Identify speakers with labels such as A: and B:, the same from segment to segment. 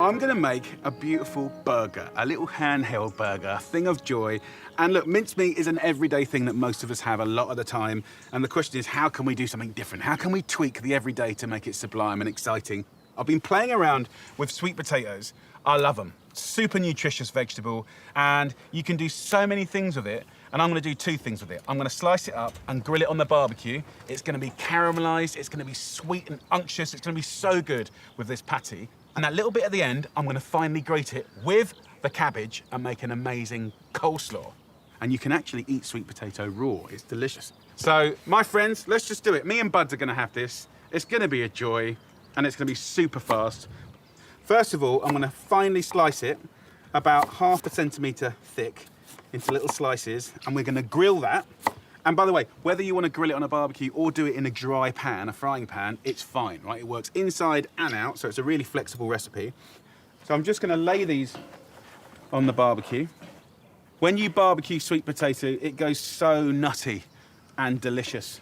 A: I'm gonna make a beautiful burger, a little handheld burger, a thing of joy. And look, mincemeat is an everyday thing that most of us have a lot of the time. And the question is, how can we do something different? How can we tweak the everyday to make it sublime and exciting? I've been playing around with sweet potatoes. I love them. Super nutritious vegetable, and you can do so many things with it. And I'm gonna do two things with it. I'm gonna slice it up and grill it on the barbecue. It's gonna be caramelized, it's gonna be sweet and unctuous, it's gonna be so good with this patty. And that little bit at the end, I'm gonna finally grate it with the cabbage and make an amazing coleslaw. And you can actually eat sweet potato raw, it's delicious. So, my friends, let's just do it. Me and Buds are gonna have this. It's gonna be a joy, and it's gonna be super fast. First of all, I'm gonna finely slice it about 1/2 centimetre thick into little slices, and we're gonna grill that. And by the way, whether you wanna grill it on a barbecue or do it in a dry pan, a frying pan, it's fine, right? It works inside and out, so it's a really flexible recipe. So I'm just gonna lay these on the barbecue. When you barbecue sweet potato, it goes so nutty and delicious.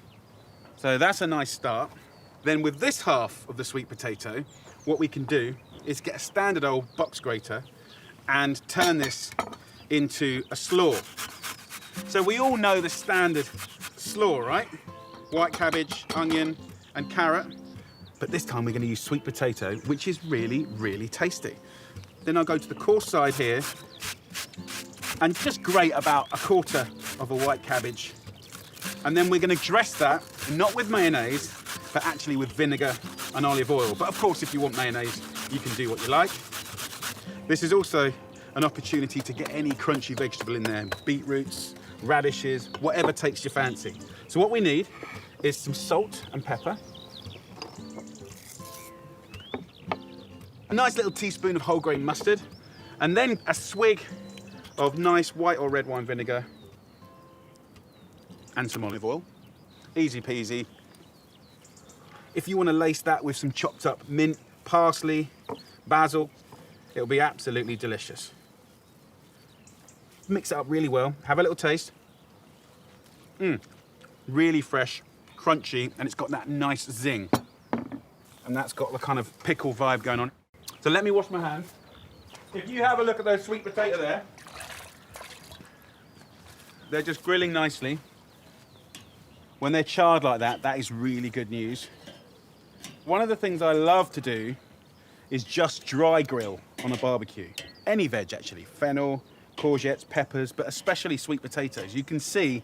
A: So that's a nice start. Then with this half of the sweet potato, what we can do is get a standard old box grater and turn this into a slaw. So we all know the standard slaw, right? White cabbage, onion, and carrot. But this time we're gonna use sweet potato, which is really, really tasty. Then I'll go to the coarse side here and just grate about 1/4 of a white cabbage. And then we're gonna dress that, not with mayonnaise, but actually with vinegar and olive oil. But of course, if you want mayonnaise, you can do what you like. This is also an opportunity to get any crunchy vegetable in there, beetroots, radishes, whatever takes your fancy. So what we need is some salt and pepper, a nice little teaspoon of whole grain mustard, and then a swig of nice white or red wine vinegar, and some olive oil. Easy peasy. If you want to lace that with some chopped up mint, parsley, basil, it'll be absolutely delicious. Mix it up really well, have a little taste. Really fresh, crunchy, and it's got that nice zing. And that's got the kind of pickle vibe going on. So let me wash my hands. If you have a look at those sweet potato there, they're just grilling nicely. When they're charred like that, that is really good news. One of the things I love to do is just dry grill on a barbecue. Any veg actually, fennel, courgettes, peppers, but especially sweet potatoes. You can see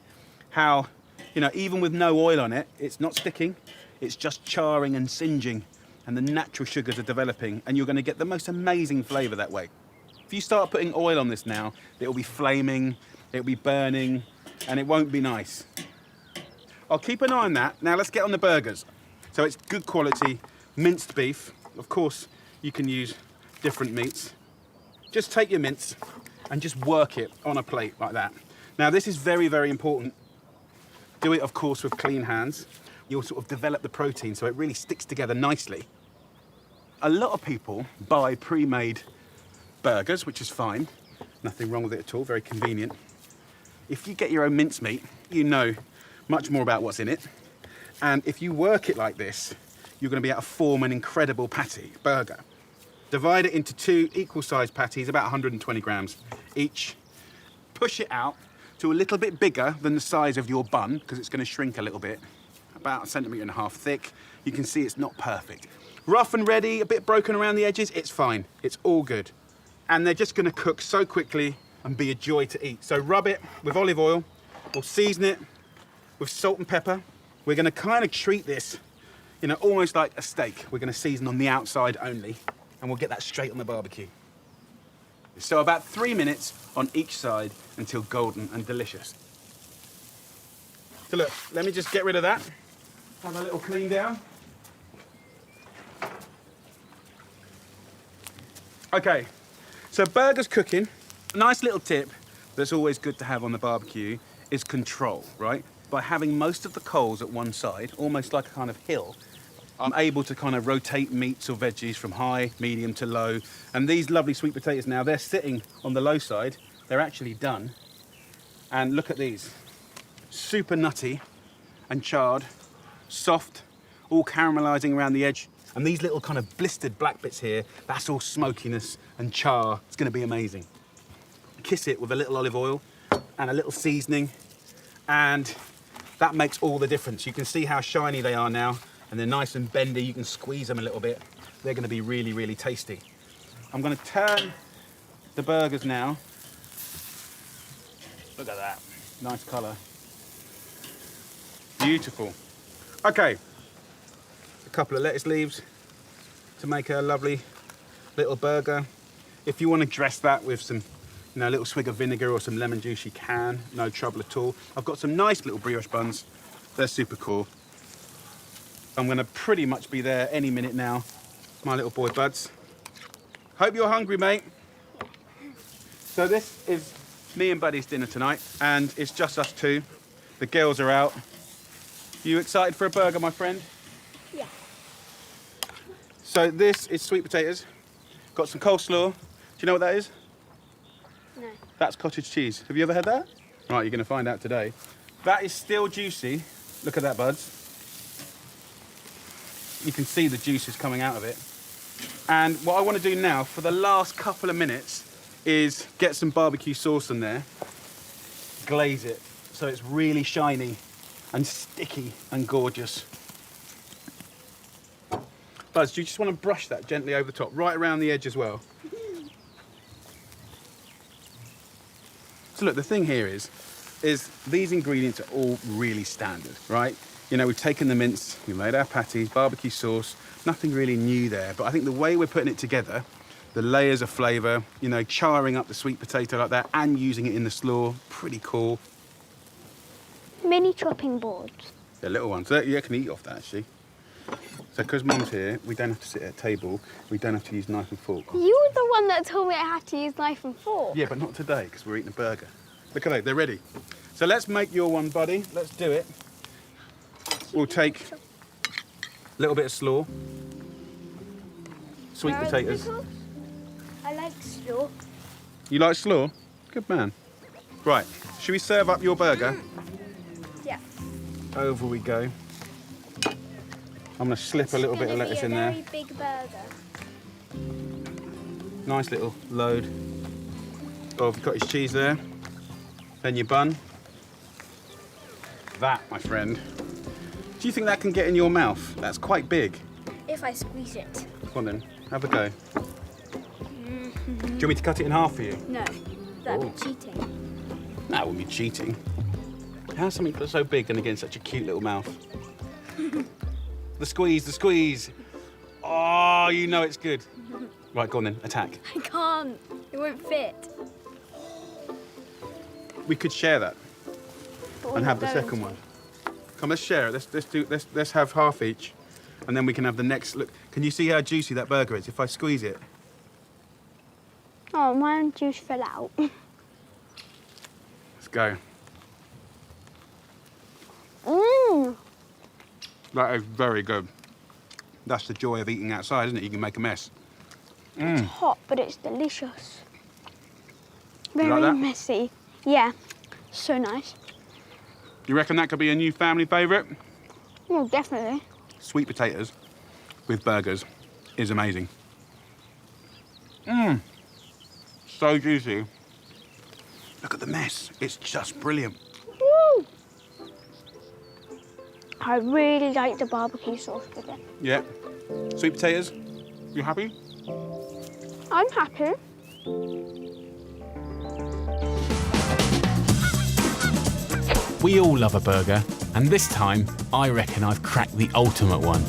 A: how, even with no oil on it, it's not sticking, it's just charring and singeing, and the natural sugars are developing, and you're gonna get the most amazing flavor that way. If you start putting oil on this now, it'll be flaming, it'll be burning, and it won't be nice. I'll keep an eye on that. Now let's get on the burgers. So it's good quality minced beef. Of course, you can use different meats. Just take your mince and just work it on a plate like that. Now this is very, very important. Do it, of course, with clean hands. You'll sort of develop the protein so it really sticks together nicely. A lot of people buy pre-made burgers, which is fine. Nothing wrong with it at all, very convenient. If you get your own mincemeat, you know much more about what's in it. And if you work it like this, you're gonna be able to form an incredible patty, burger. Divide it into 2 equal-sized patties, about 120 grams each. Push it out to a little bit bigger than the size of your bun, because it's gonna shrink a little bit, about 1.5 centimetres thick. You can see it's not perfect. Rough and ready, a bit broken around the edges, it's fine, it's all good. And they're just gonna cook so quickly and be a joy to eat. So rub it with olive oil, we'll season it with salt and pepper. We're gonna kind of treat this, almost like a steak. We're gonna season on the outside only, and we'll get that straight on the barbecue. So about 3 minutes on each side until golden and delicious. So look, let me just get rid of that. Have a little clean down. Okay, so burgers cooking. A nice little tip that's always good to have on the barbecue is control, right? By having most of the coals at one side, almost like a kind of hill, I'm able to kind of rotate meats or veggies from high, medium to low. And these lovely sweet potatoes now, they're sitting on the low side. They're actually done. And look at these. Super nutty and charred, soft, all caramelizing around the edge. And these little kind of blistered black bits here, that's all smokiness and char. It's gonna be amazing. Kiss it with a little olive oil and a little seasoning, and that makes all the difference. You can see how shiny they are now, and they're nice and bendy. You can squeeze them a little bit. They're gonna be really, really tasty. I'm gonna turn the burgers now. Look at that, nice color. Beautiful. Okay, a couple of lettuce leaves to make a lovely little burger. If you want to dress that with some, a little swig of vinegar or some lemon juice, you can, no trouble at all. I've got some nice little brioche buns. They're super cool. I'm gonna pretty much be there any minute now, my little boy buds. Hope you're hungry, mate. So this is me and Buddy's dinner tonight, and it's just us two. The girls are out. You excited for a burger, my friend?
B: Yeah.
A: So this is sweet potatoes. Got some coleslaw. Do you know what that is?
B: No.
A: That's cottage cheese. Have you ever had that? Right, you're gonna find out today. That is still juicy. Look at that, buds. You can see the juices coming out of it. And what I want to do now, for the last couple of minutes, is get some barbecue sauce in there, glaze it, so it's really shiny and sticky and gorgeous. Buzz, do you just want to brush that gently over the top, right around the edge as well? So look, the thing here is these ingredients are all really standard, right? We've taken the mince, we made our patties, barbecue sauce, nothing really new there, but I think the way we're putting it together, the layers of flavour, charring up the sweet potato like that and using it in the slaw, pretty cool.
B: Mini chopping boards.
A: They're little ones. You can eat off that, actually. So because Mum's here, we don't have to sit at a table, we don't have to use knife and fork.
B: You were the one that told me I had to use knife and fork.
A: Yeah, but not today, because we're eating a burger. Look at they're ready. So let's make your one, buddy. Let's do it. We'll take a little bit of slaw, sweet potatoes.
B: I like slaw.
A: You like slaw? Good man. Right, should we serve up your burger?
B: Yeah.
A: Over we go. I'm gonna slip a little bit of lettuce in there.
B: Very big burger.
A: Nice little load of cottage cheese there. Then your bun. That, my friend. Do you think that can get in your mouth? That's quite big.
B: If I squeeze it.
A: Come on then, have a go. Do you want me to cut it in half for you?
B: No, that'd be cheating.
A: That would be cheating. How's something so big going to get in such a cute little mouth? The squeeze, the squeeze. Oh, you know it's good. Right, go on then, attack.
B: I can't. It won't fit.
A: We could share that and have the second one. Come, let's share it. Let's have half each, and then we can have the next. Look, can you see how juicy that burger is? If I squeeze it.
B: Oh, my juice fell out.
A: Let's go.
B: Mmm.
A: That is very good. That's the joy of eating outside, isn't it? You can make a mess.
B: It's hot, but it's delicious. Very
A: like that?
B: messy. Yeah, so nice.
A: You reckon that could be a new family favourite?
B: Oh, definitely.
A: Sweet potatoes with burgers is amazing. Mmm. So juicy. Look at the mess. It's just brilliant.
B: Woo! I really like the barbecue sauce with it.
A: Yeah. Sweet potatoes. You happy?
B: I'm happy.
C: We all love a burger, and this time, I reckon I've cracked the ultimate one.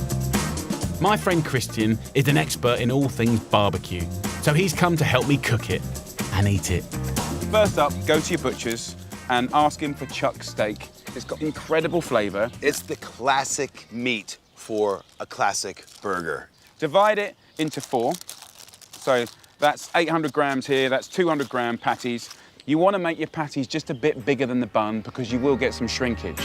C: My friend Christian is an expert in all things barbecue, so he's come to help me cook it and eat it.
A: First up, go to your butcher's and ask him for chuck steak. It's got incredible flavour.
D: It's the classic meat for a classic burger.
A: Divide it into 4. So that's 800 grams here, that's 200 gram patties. You want to make your patties just a bit bigger than the bun because you will get some shrinkage.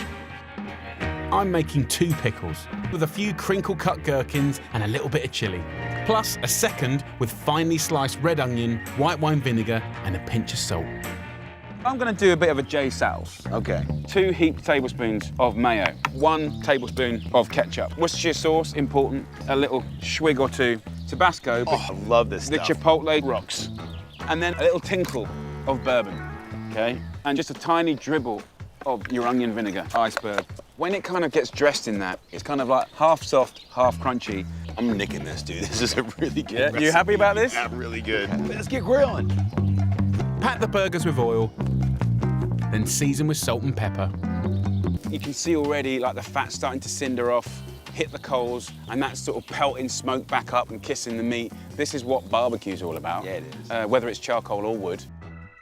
C: I'm making 2 pickles with a few crinkle-cut gherkins and a little bit of chilli, plus a second with finely sliced red onion, white wine vinegar and a pinch of salt.
A: I'm gonna do a bit of a J Sal.
D: Okay.
A: 2 heaped tablespoons of mayo, 1 tablespoon of ketchup. Worcestershire sauce, important, a little swig or 2. Tabasco,
D: Oh, I love this
A: the
D: stuff.
A: chipotle rocks. And then a little tinkle of bourbon, okay? And just a tiny dribble of your onion vinegar, iceberg. When it kind of gets dressed in that, it's kind of like half soft, half crunchy.
D: I'm nicking this, dude. This is a really good recipe.
A: You happy about this?
D: Yeah, really good. Let's get grilling.
C: Pat the burgers with oil, then season with salt and pepper.
A: You can see already like the fat starting to cinder off, hit the coals, and that's sort of pelting smoke back up and kissing the meat. This is what barbecue's all about.
D: Yeah, it is.
A: Whether it's charcoal or wood.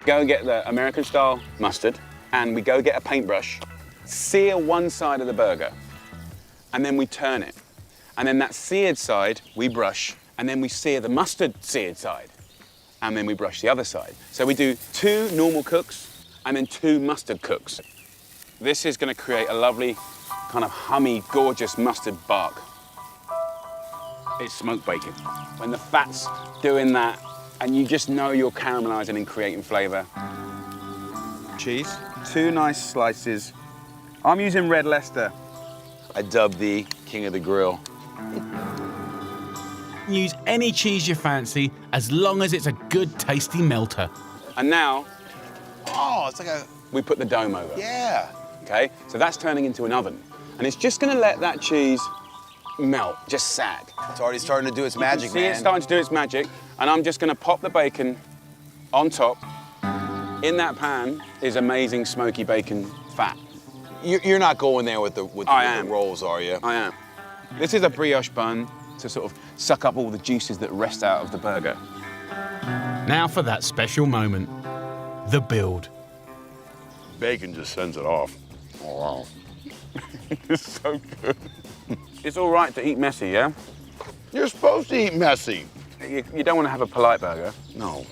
A: Go and get the American style mustard, and we go get a paintbrush, sear one side of the burger, and then we turn it. And then that seared side, we brush, and then we sear the mustard seared side, and then we brush the other side. So we do 2 normal cooks, and then 2 mustard cooks. This is gonna create a lovely, kind of hummy, gorgeous mustard bark. It's smoked bacon. When the fat's doing that, and you just know you're caramelizing and creating flavor. Cheese, 2 nice slices. I'm using red Leicester.
D: I dub thee King of the Grill.
C: Use any cheese you fancy, as long as it's a good, tasty melter.
A: And now,
D: Oh, it's like a,
A: we put the dome over.
D: yeah.
A: Okay? So that's turning into an oven. And it's just gonna let that cheese melt, just sag.
D: It's already starting to do its magic,
A: See
D: man.
A: it starting to do its magic, and I'm just gonna pop the bacon on top. In that pan is amazing smoky bacon fat.
D: You're not going there with the
A: I am.
D: rolls, are you?
A: I am. This is a brioche bun to sort of suck up all the juices that rest out of the burger.
C: Now for that special moment, the build.
E: Bacon just sends it off. Oh, wow.
A: It's so good. It's all right to eat messy, yeah?
E: You're supposed to eat messy.
A: You don't want to have a polite burger.
E: No.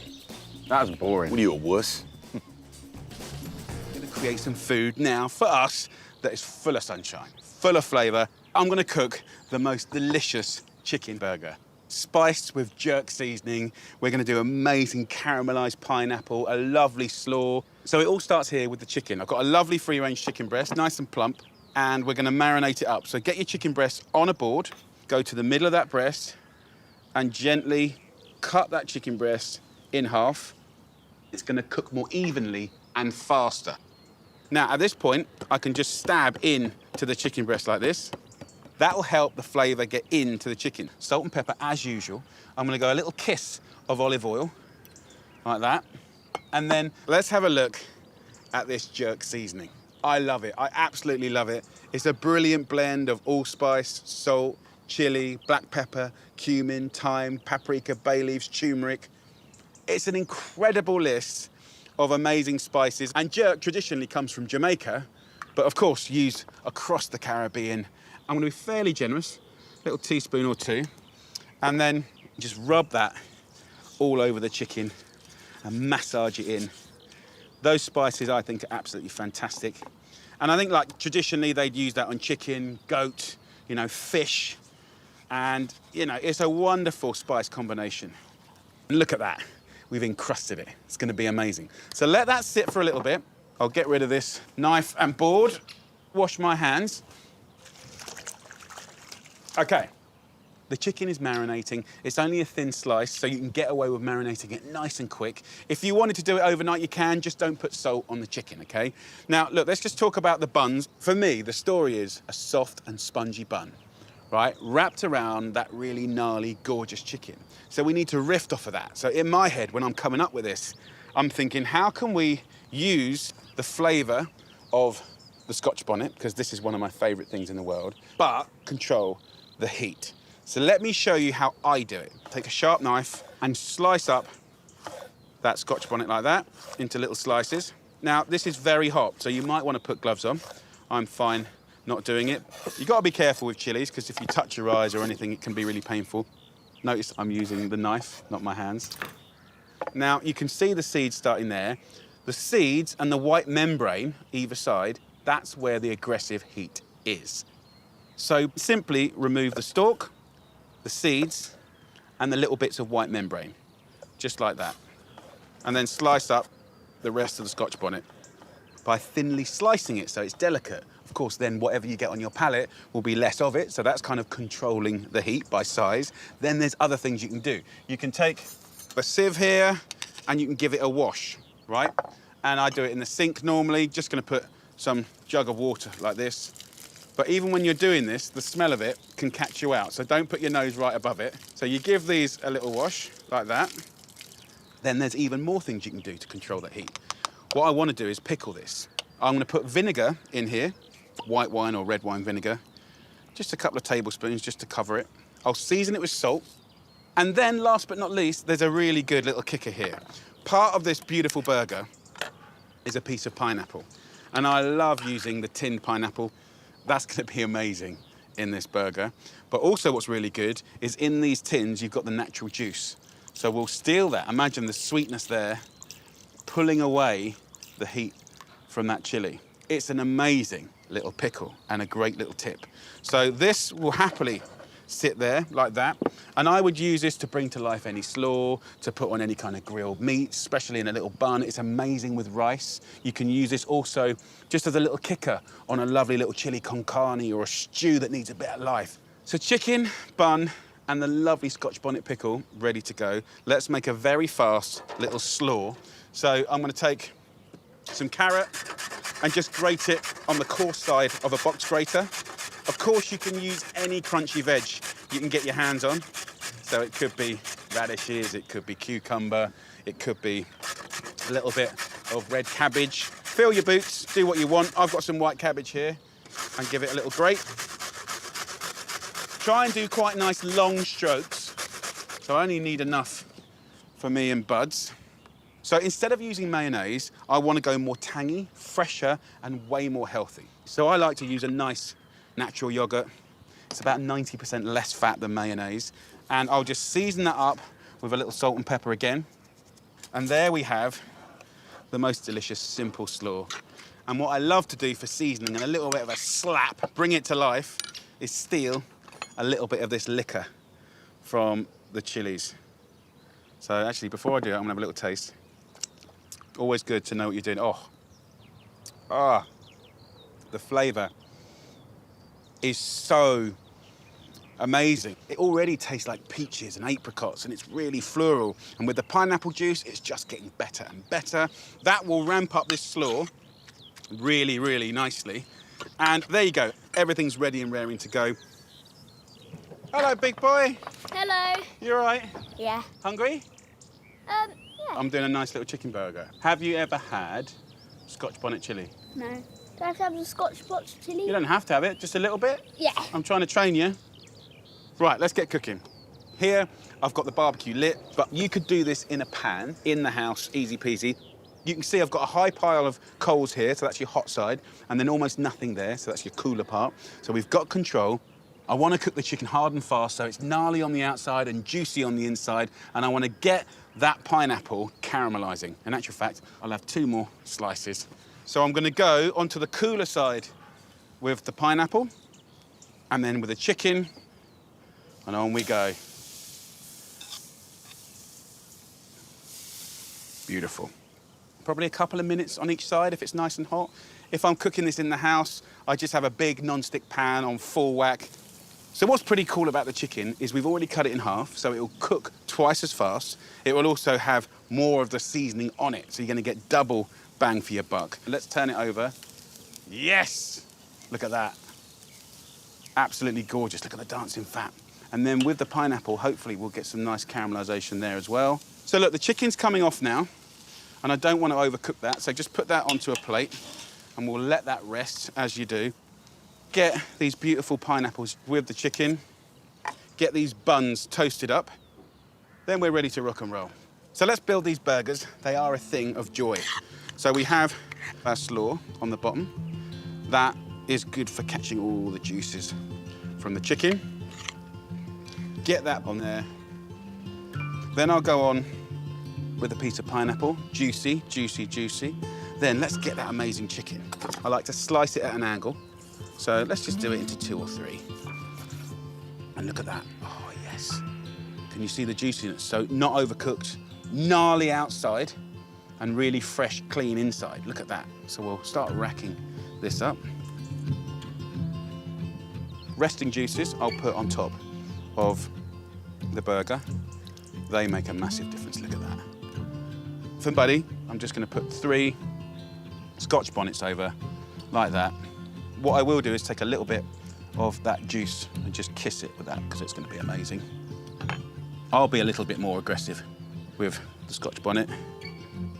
A: That's boring.
D: What are you, a wuss?
A: I'm gonna create some food now for us that is full of sunshine, full of flavor. I'm gonna cook the most delicious chicken burger. Spiced with jerk seasoning. We're gonna do amazing caramelized pineapple, a lovely slaw. So it all starts here with the chicken. I've got a lovely free-range chicken breast, nice and plump, and we're gonna marinate it up. So get your chicken breast on a board, go to the middle of that breast, and gently cut that chicken breast in half. It's gonna cook more evenly and faster. Now, at this point, I can just stab in to the chicken breast like this. That'll help the flavor get into the chicken. Salt and pepper, as usual. I'm gonna go a little kiss of olive oil, like that. And then let's have a look at this jerk seasoning. I love it, I absolutely love it. It's a brilliant blend of allspice, salt, chili, black pepper, cumin, thyme, paprika, bay leaves, turmeric. It's an incredible list of amazing spices. And jerk traditionally comes from Jamaica, but of course used across the Caribbean. I'm gonna be fairly generous, a little teaspoon or 2, and then just rub that all over the chicken and massage it in. Those spices I think are absolutely fantastic. And I think like traditionally they'd use that on chicken, goat, you know, fish, and you know, it's a wonderful spice combination. And look at that. We've encrusted it. It's gonna be amazing. So let that sit for a little bit. I'll get rid of this knife and board, wash my hands. Okay, the chicken is marinating. It's only a thin slice, so you can get away with marinating it nice and quick. If you wanted to do it overnight, you can, just don't put salt on the chicken, okay? Now, look, let's just talk about the buns. For me, the story is a soft and spongy bun, right? Wrapped around that really gnarly, gorgeous chicken. So we need to riff off of that. So in my head, when I'm coming up with this, I'm thinking, how can we use the flavor of the Scotch bonnet, because this is one of my favorite things in the world, but control the heat. So let me show you how I do it. Take a sharp knife and slice up that Scotch bonnet like that into little slices. Now, this is very hot, so you might want to put gloves on. I'm fine not doing it. You've got to be careful with chilies, because if you touch your eyes or anything, it can be really painful. Notice I'm using the knife, not my hands. Now, you can see the seeds starting there. The seeds and the white membrane either side, that's where the aggressive heat is. So simply remove the stalk, the seeds, and the little bits of white membrane, just like that. And then slice up the rest of the Scotch bonnet by thinly slicing it so it's delicate. Of course, then whatever you get on your palate will be less of it, so that's kind of controlling the heat by size. Then there's other things you can do. You can take a sieve here and you can give it a wash, right? And I do it in the sink normally, just gonna put some jug of water like this. But even when you're doing this, the smell of it can catch you out, so don't put your nose right above it. So you give these a little wash, like that. Then there's even more things you can do to control that heat. What I want to do is pickle this. I'm going to put vinegar in here, white wine or red wine vinegar, just a couple of tablespoons just to cover it. I'll season it with salt. And then last but not least, there's a really good little kicker here. Part of this beautiful burger is a piece of pineapple. And I love using the tinned pineapple. That's going to be amazing in this burger. But also what's really good is in these tins, you've got the natural juice. So we'll steal that. Imagine the sweetness there, pulling away the heat from that chili. It's an amazing little pickle and a great little tip. So this will happily sit there like that. And I would use this to bring to life any slaw, to put on any kind of grilled meat, especially in a little bun. It's amazing with rice. You can use this also just as a little kicker on a lovely little chili con carne or a stew that needs a bit of life. So chicken, bun, and the lovely Scotch bonnet pickle ready to go. Let's make a very fast little slaw. So I'm gonna take some carrot and just grate it on the coarse side of a box grater. Of course, you can use any crunchy veg you can get your hands on. So it could be radishes, it could be cucumber, it could be a little bit of red cabbage. Fill your boots, do what you want. I've got some white cabbage here and give it a little grate. Try and do quite nice long strokes. So I only need enough for me and Buds. So instead of using mayonnaise, I want to go more tangy, fresher, and way more healthy. So I like to use a nice natural yogurt. It's about 90% less fat than mayonnaise. And I'll just season that up with a little salt and pepper again. And there we have the most delicious, simple slaw. And what I love to do for seasoning and a little bit of a slap, bring it to life, is steal a little bit of this liquor from the chilies. So actually, before I do it, I'm gonna have a little taste. Always good to know what you're doing. The flavor is so amazing. It already tastes like peaches and apricots, and it's really floral. And with the pineapple juice, it's just getting better and better. That will ramp up this slaw really, really nicely. And there you go. Everything's ready and raring to go. Hello, big boy.
B: Hello.
A: You all right?
B: Yeah.
A: Hungry?
B: Yeah.
A: I'm doing a nice little chicken burger. Have you ever had Scotch bonnet chili?
B: No. Do I have to have the Scotch bonnet chili?
A: You don't have to have it, just a little bit.
B: Yeah.
A: I'm trying to train you. Right, let's get cooking. Here, I've got the barbecue lit, but you could do this in a pan, in the house, easy peasy. You can see I've got a high pile of coals here, so that's your hot side, and then almost nothing there, so that's your cooler part. So we've got control. I want to cook the chicken hard and fast, so it's gnarly on the outside and juicy on the inside, and I want to get that pineapple caramelizing. In actual fact, I'll have 2 more slices. So I'm going to go onto the cooler side with the pineapple, and then with the chicken, and on we go. Beautiful. Probably a couple of minutes on each side if it's nice and hot. If I'm cooking this in the house, I just have a big non-stick pan on full whack. So what's pretty cool about the chicken is we've already cut it in half, so it will cook twice as fast. It will also have more of the seasoning on it, so you're gonna get double bang for your buck. Let's turn it over. Yes! Look at that. Absolutely gorgeous. Look at the dancing fat. And then with the pineapple, hopefully we'll get some nice caramelization there as well. So look, the chicken's coming off now, and I don't want to overcook that, so just put that onto a plate, and we'll let that rest as you do. Get these beautiful pineapples with the chicken, get these buns toasted up, then we're ready to rock and roll. So let's build these burgers. They are a thing of joy. So we have our slaw on the bottom. That is good for catching all the juices from the chicken. Get that on there. Then I'll go on with a piece of pineapple, juicy, juicy, juicy. Then let's get that amazing chicken. I like to slice it at an angle. So let's just do it into 2 or 3. And look at that. Oh, yes. Can you see the juiciness? So not overcooked, gnarly outside, and really fresh, clean inside. Look at that. So we'll start racking this up. Resting juices I'll put on top of the burger. They make a massive difference, look at that. For Buddy, I'm just gonna put 3 Scotch bonnets over, like that. What I will do is take a little bit of that juice and just kiss it with that, because it's gonna be amazing. I'll be a little bit more aggressive with the Scotch bonnet.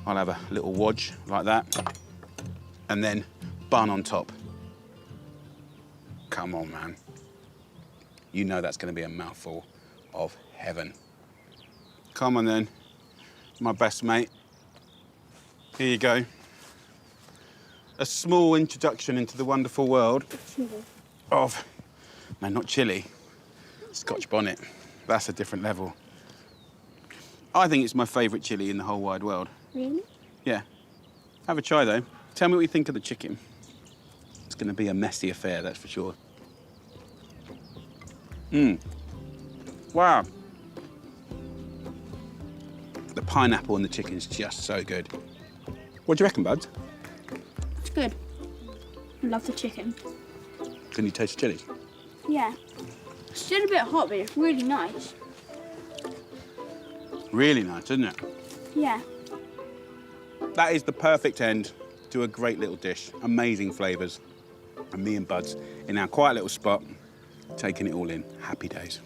A: I'll have a little wodge like that, and then bun on top. Come on, man. You know that's gonna be a mouthful of heaven. Come on then, my best mate. Here you go. A small introduction into the wonderful world of, no, not chili, Scotch bonnet. That's a different level. I think it's my favourite chili in the whole wide world.
B: Really?
A: Yeah. Have a try though. Tell me what you think of the chicken. It's gonna be a messy affair, that's for sure. Wow. The pineapple and the chicken's just so good. What do you reckon, Buds?
B: It's good. I love the chicken.
A: Can you taste chili?
B: Yeah. It's still a bit hot, but it's really nice.
A: Really nice, isn't it?
B: Yeah.
A: That is the perfect end to a great little dish. Amazing flavours. And me and Buds in our quiet little spot, taking it all in. Happy days.